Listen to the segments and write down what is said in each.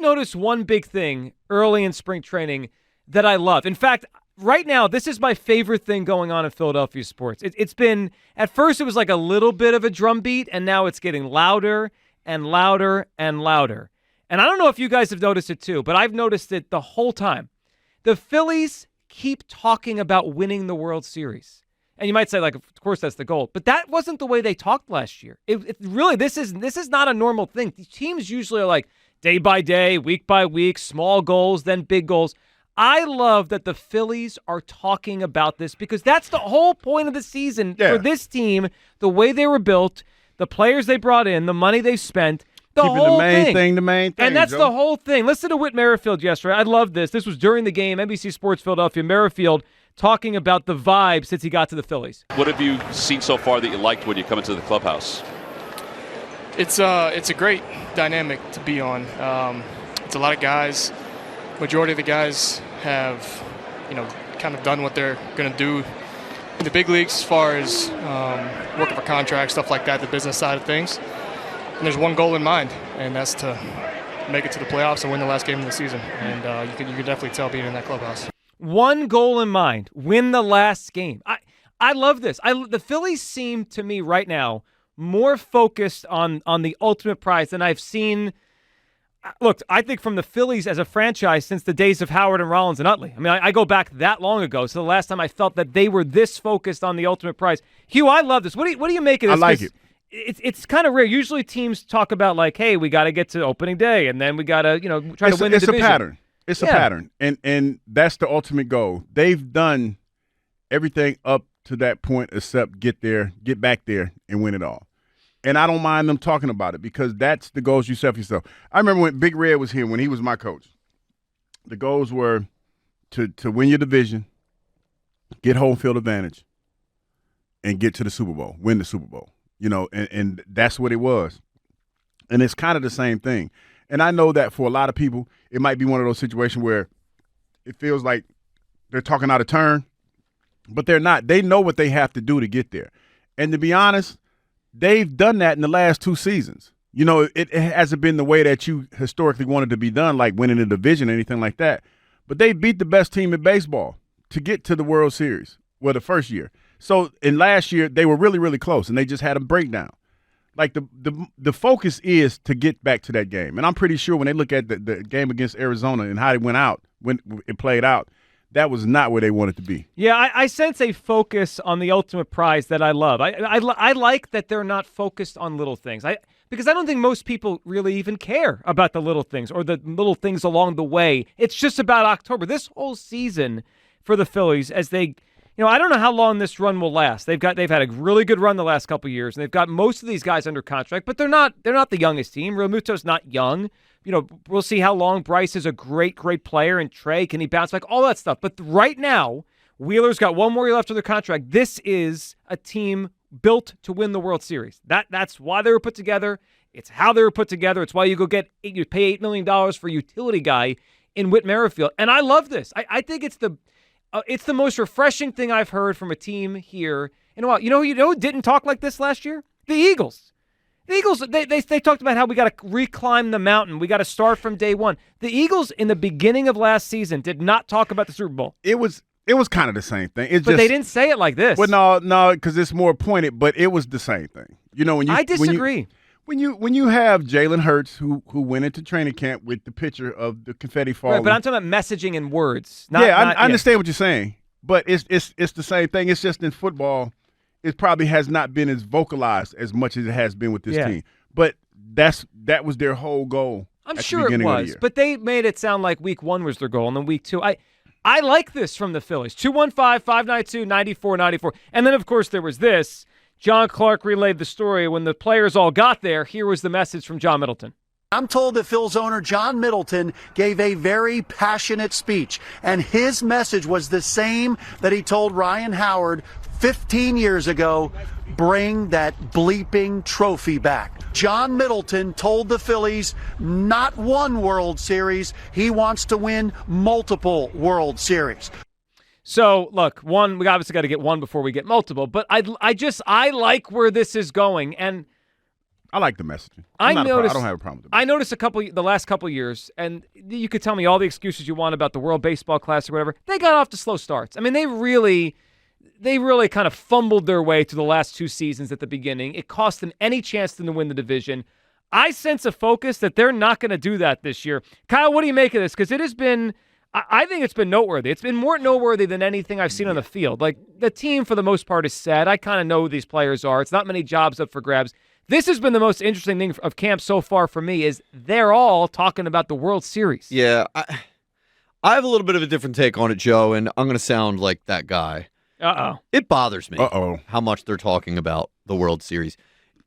noticed one big thing early in spring training that I love. In fact, right now, this is my favorite thing going on in Philadelphia sports. It's been, at first it was like a little bit of a drum beat, and now it's getting louder and louder and louder. And I don't know if you guys have noticed it too, but I've noticed it the whole time. The Phillies keep talking about winning the World Series. And you might say, like, of course that's the goal. But that wasn't the way they talked last year. It really, this is not a normal thing. The teams usually are like day by day, week by week, small goals, then big goals. I love that the Phillies are talking about this because that's the whole point of the season for this team, the way they were built, the players they brought in, the money they spent. Keeping the main thing. And that's the whole thing. Listen to Whit Merrifield yesterday. I love this. This was during the game, NBC Sports Philadelphia. Merrifield talking about the vibe since he got to the Phillies. What have you seen so far that you liked when you come into the clubhouse? It's a great dynamic to be on. It's a lot of guys. Majority of the guys have, kind of done what they're going to do in the big leagues as far as working for contracts, stuff like that, the business side of things. And there's one goal in mind, and that's to make it to the playoffs and win the last game of the season. And you can definitely tell being in that clubhouse. One goal in mind, win the last game. I love this. The Phillies seem to me right now more focused on the ultimate prize than I've seen. Look, I think from the Phillies as a franchise since the days of Howard and Rollins and Utley. I mean, I go back that long ago. So the last time I felt that they were this focused on the ultimate prize. Hugh, I love this. What do you make of this? I like it. It's kind of rare. Usually teams talk about like, hey, we got to get to opening day, and then we got to try to win the division. It's a pattern. It's a pattern, and that's the ultimate goal. They've done everything up to that point except get back there, and win it all. And I don't mind them talking about it because that's the goals you set for yourself. I remember when Big Red was here, when he was my coach, the goals were to win your division, get home field advantage, and get to the Super Bowl, win the Super Bowl. And that's what it was. And it's kind of the same thing. And I know that for a lot of people, it might be one of those situations where it feels like they're talking out of turn, but they're not. They know what they have to do to get there. And to be honest, they've done that in the last 2 seasons. It hasn't been the way that you historically wanted to be done, like winning a division or anything like that. But they beat the best team in baseball to get to the World Series, the first year. So in last year, they were really, really close, and they just had a breakdown. Like the focus is to get back to that game. And I'm pretty sure when they look at the game against Arizona and how it went out, when it played out, that was not where they wanted to be. Yeah, I sense a focus on the ultimate prize that I love. I like that they're not focused on little things. Because I don't think most people really even care about the little things or the little things along the way. It's just about October. This whole season for the Phillies as they – I don't know how long this run will last. They've had a really good run the last couple of years, and they've got most of these guys under contract, but they're not the youngest team. Realmuto's not young. We'll see how long. Bryce is a great, great player, and Trey, can he bounce back? All that stuff. But right now, Wheeler's got one more year left of their contract. This is a team built to win the World Series. That's why they were put together. It's how they were put together. It's why you pay $8 million for a utility guy in Whit Merrifield. And I love this. I think it's the most refreshing thing I've heard from a team here in a while. You know who didn't talk like this last year? The Eagles. The Eagles, they talked about how we got to reclimb the mountain. We got to start from day one. The Eagles in the beginning of last season did not talk about the Super Bowl. It was kind of the same thing. But they didn't say it like this. Well, no, because it's more pointed, but it was the same thing. I disagree. When you have Jalen Hurts who went into training camp with the picture of the confetti falling. Right, but I'm talking about messaging and words. I understand what you're saying, but it's the same thing. It's just in football, it probably has not been as vocalized as much as it has been with this team. But that was their whole goal. I'm sure it was, but they made it sound like week 1 was their goal, and then week 2. I like this from the Phillies. 215-592-9494. And then, of course, there was this. John Clark relayed the story. When the players all got there, here was the message from John Middleton. I'm told that Phil's owner, John Middleton, gave a very passionate speech, and his message was the same that he told Ryan Howard 15 years ago: bring that bleeping trophy back. John Middleton told the Phillies not one World Series, he wants to win multiple World Series. So, look, we obviously got to get one before we get multiple, but I like where this is going. And I like the messaging. I don't have a problem with it. I noticed the last couple years, and you could tell me all the excuses you want about the World Baseball Classic or whatever. They got off to slow starts. I mean, they really kind of fumbled their way to the last 2 seasons at the beginning. It cost them any chance to win the division. I sense a focus that they're not going to do that this year. Kyle, what do you make of this? Because it has been, I think it's been noteworthy. It's been more noteworthy than anything I've seen on the field. Like, the team, for the most part, is set. I kind of know who these players are. It's not many jobs up for grabs. This has been the most interesting thing of camp so far for me is they're all talking about the World Series. Yeah, I have a little bit of a different take on it, Joe, and I'm going to sound like that guy. Uh-oh. It bothers me Uh-oh. how much they're talking about the World Series.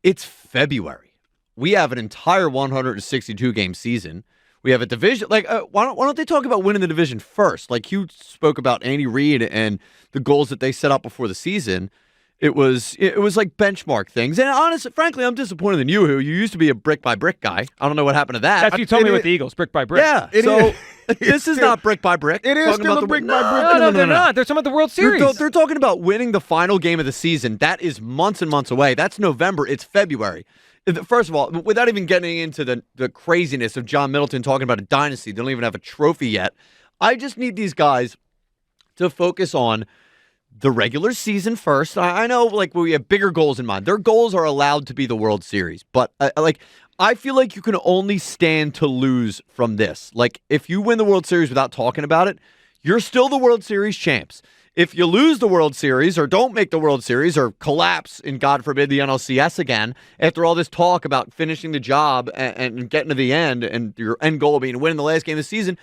It's February. We have an entire 162-game season. We have a division. Like, why don't they talk about winning the division first? Like, you spoke about Andy Reid and the goals that they set out before the season. It was like benchmark things. And honestly, frankly, I'm disappointed in you, who you used to be a brick-by-brick guy. I don't know what happened to that. That's what you told me with the Eagles, brick by brick. Yeah. It This is not brick by brick. It is Talking still about a brick by brick. No, they're not. They're talking about the World Series. They're talking about winning the final game of the season. That is months and months away. That's November. It's February. First of all, without even getting into the craziness of John Middleton talking about a dynasty, they don't even have a trophy yet. I just need these guys to focus on the regular season first. I know, like, we have bigger goals in mind. Their goals are allowed to be the World Series, but I feel like you can only stand to lose from this. Like, if you win the World Series without talking about it, you're still the World Series champs. If you lose the World Series or don't make the World Series or collapse in, God forbid, the NLCS again, after all this talk about finishing the job and getting to the end and your end goal being to win the last game of the season,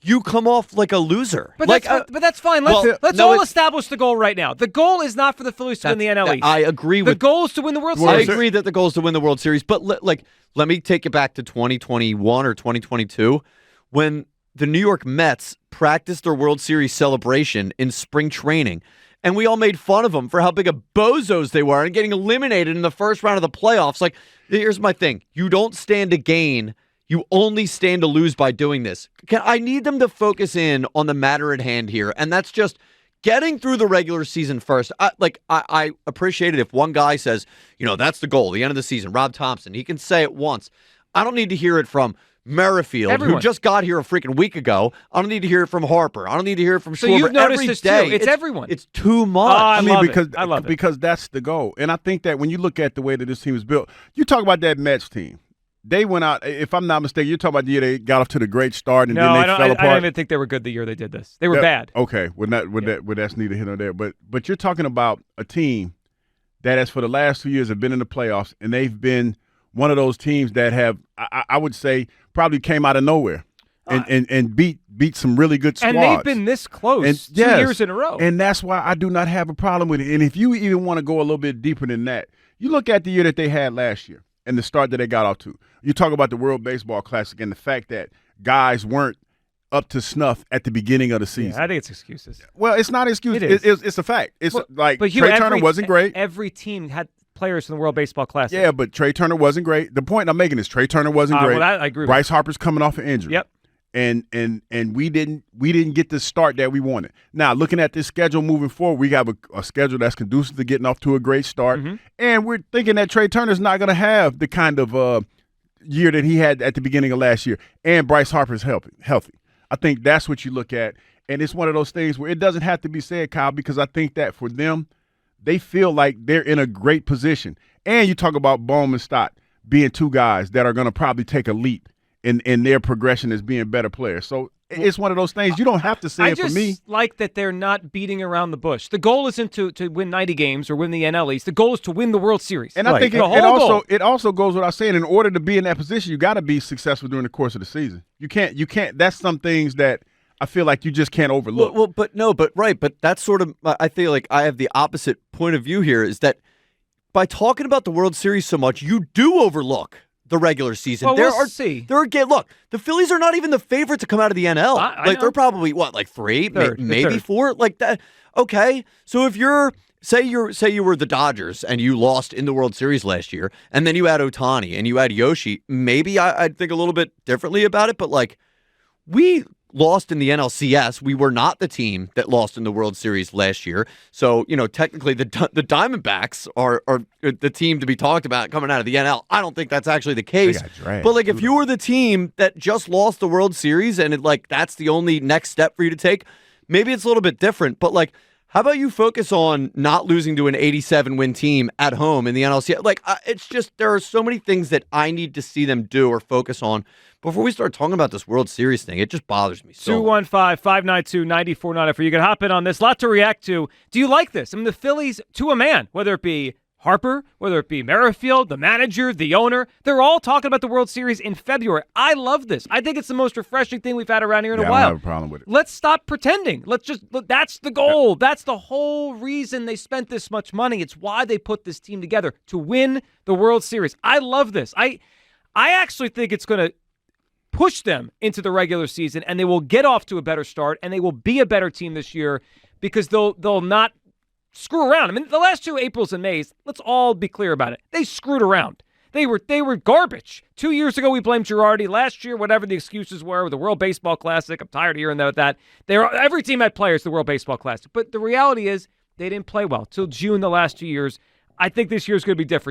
you come off like a loser. But like, that's fine. Let's all establish the goal right now. The goal is not for the Phillies to win the NL East. I agree with the goal is to win the World I Series. agree that the goal is to win the World Series, but let me take it back to 2021 or 2022 when the New York Mets practiced their World Series celebration in spring training, and we all made fun of them for how big of bozos they were and getting eliminated in the first round of the playoffs. Like, here's my thing. You don't stand to gain. You only stand to lose by doing this. I need them to focus in on the matter at hand here, and that's just getting through the regular season first. I appreciate it if one guy says, that's the goal, the end of the season. Rob Thompson, he can say it once. I don't need to hear it from Merrifield, who just got here a freaking week ago. I don't need to hear it from Harper. I don't need to hear it from Schwarber. So you've noticed every this day. too. It's everyone. It's too much. I love it. Because that's the goal. And I think that when you look at the way that this team is built, you talk about that Mets team. They went out, if I'm not mistaken, you're talking about the year they got off to the great start and then they fell apart. I don't even think they were good the year they did this. They were bad. Okay, that's neither here nor there. But you're talking about a team that has for the last 2 years have been in the playoffs, and they've been one of those teams that have, I would say, probably came out of nowhere and beat some really good squads. And they've been this close 2 years in a row. And that's why I do not have a problem with it. And if you even want to go a little bit deeper than that, you look at the year that they had last year and the start that they got off to. You talk about the World Baseball Classic and the fact that guys weren't up to snuff at the beginning of the season. Yeah, I think it's excuses. Well, it's not excuses. It is. It's a fact. It's but Trey Turner wasn't great. Every team had players from the World Baseball Classic. Yeah, but Trey Turner wasn't great. The point I'm making is Trey Turner wasn't great. Well, I agree with Bryce Harper's coming off an injury. Yep. And we didn't get the start that we wanted. Now, looking at this schedule moving forward, we have a schedule that's conducive to getting off to a great start. Mm-hmm. And we're thinking that Trey Turner's not going to have the kind of year that he had at the beginning of last year. And Bryce Harper's healthy. I think that's what you look at. And it's one of those things where it doesn't have to be said, Kyle, because I think that for them, they feel like they're in a great position. And you talk about Bohm and Stott being two guys that are going to probably take a leap in their progression as being better players. So it's one of those things. You don't have to say it for me. I just like that they're not beating around the bush. The goal isn't to win 90 games or win the NL East. The goal is to win the World Series. And I think it also goes without saying, in order to be in that position, you got to be successful during the course of the season. You can't. That's some things that I feel like you just can't overlook. But that's sort of, I feel like I have the opposite point of view here, is that by talking about the World Series so much, you do overlook the regular season. Well, we'll see. Look, the Phillies are not even the favorite to come out of the NL. I know. They're probably like third, maybe four, like that. Okay, so if say you were the Dodgers and you lost in the World Series last year, and then you had Ohtani and you had Yoshi, maybe I'd think a little bit differently about it. But like, we lost in the NLCS. We were not the team that lost in the World Series last year. So, technically the Diamondbacks are the team to be talked about coming out of the NL. I don't think that's actually the case. But, like, if you were the team that just lost the World Series and, that's the only next step for you to take, maybe it's a little bit different. But, like, how about you focus on not losing to an 87-win team at home in the NLCS? Like, it's just there are so many things that I need to see them do or focus on before we start talking about this World Series thing. It just bothers me so much. 215-592-9494. You can hop in on this. A lot to react to. Do you like this? I mean, the Phillies, to a man, whether it be Harper, whether it be Merrifield, the manager, the owner, they're all talking about the World Series in February. I love this. I think it's the most refreshing thing we've had around here in a while. I don't have a problem with it. Let's stop pretending. That's the goal. That's the whole reason they spent this much money. It's why they put this team together, to win the World Series. I love this. I actually think it's going to push them into the regular season, and they will get off to a better start, and they will be a better team this year because they'll not screw around. I mean, the last 2 Aprils and Mays, let's all be clear about it. They screwed around. They were garbage. 2 years ago, we blamed Girardi. Last year, whatever the excuses were with the World Baseball Classic, I'm tired of hearing that. Every team had players the World Baseball Classic. But the reality is they didn't play well till June the last 2 years. I think this year is going to be different.